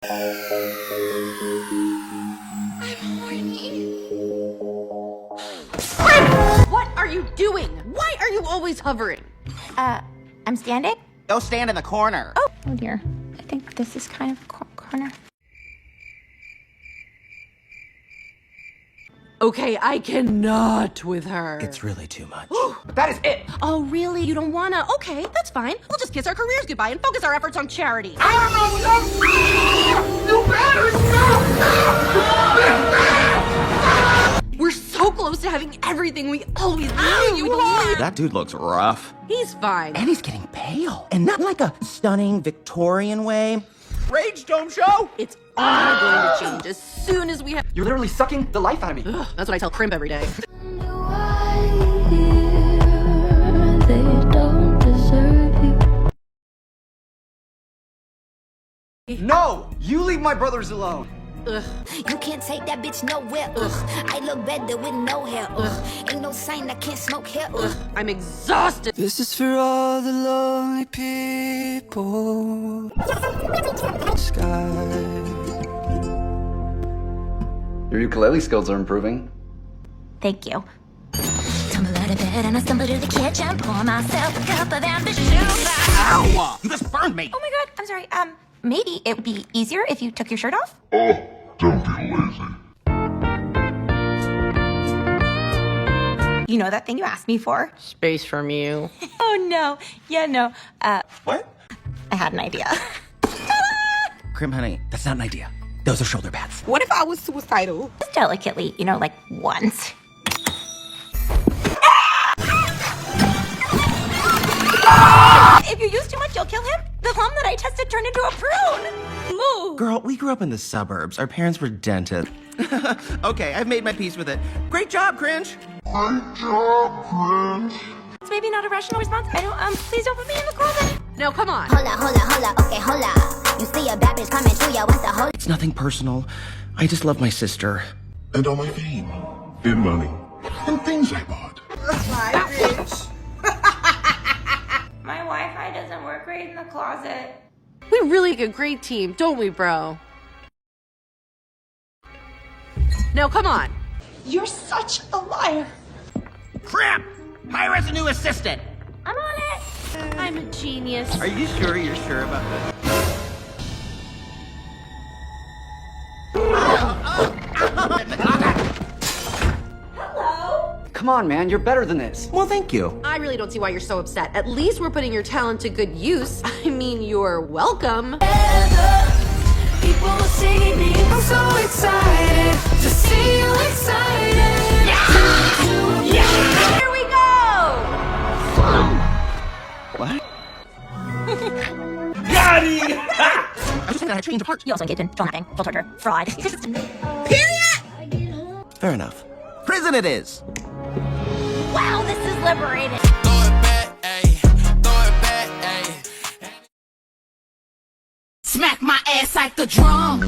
What are you doing? Why are you always hovering? I'm standing? Go stand in the corner. Oh dear. I think this is kind of a corner. Okay, I cannot with her. It's really too much. That is it. Oh, really? You don't wanna? Okay, that's fine. We'll just kiss our careers goodbye and focus our efforts on charity. You better stop! We're so close to having everything we always knew you would want. That dude looks rough. He's fine. And he's getting pale. And not like a stunning Victorian way. Rage Dome show! It's all going to change as soon as we have. You're literally sucking the life out of me. Ugh, that's what I tell Crimp every day. No! You leave my brothers alone. Ugh. You can't take that bitch nowhere. I look better with no hair. Ain't no sign I can't smoke hair. I'm exhausted. This is for all the lonely people. Sky. Your ukulele skills are improving. Thank you. Tumble out of bed and I stumble to the kitchen. Pour myself a cup of ambition. Ow! You just burned me! Oh my god, I'm sorry. Maybe it would be easier if you took your shirt off? Oh, don't be lazy. You know that thing you asked me for? Space from you. Oh no. Yeah, no. What? I had an idea. Crimp, honey, that's not an idea. Those are shoulder pads. What if I was suicidal? Just delicately, like once. If you use too much, you'll kill him. The plum that I tested turned into a prune. Move. Girl, we grew up in the suburbs. Our parents were dentists. Okay, I've made my peace with it. Great job, Cringe. Great job, Cringe. It's maybe not a rational response. I don't, please don't put me in the closet. No, come on. Hola, okay, hola. You see a bad bitch coming through ya, what's the hola? It's nothing personal. I just love my sister. And all my fame, and money, and things I bought. My Wi-Fi doesn't work great in the closet. We really make a great team, don't we, bro? No, come on. You're such a liar. Crimp! Hire us a new assistant! I'm on it. I'm a genius. Are you sure you're sure about this? Hello. Come on, man. You're better than this. Well, thank you. I really don't see why you're so upset. At least we're putting your talent to good use. I mean, you're welcome. People will see me. I'm so excited to see you excited. Here we go! What? Got it! I was saying that I trained apart. You also engaged in trauma, full torture, fraud. Fair enough. Prison it is! Wow, this is liberating. Smack my ass like the drum.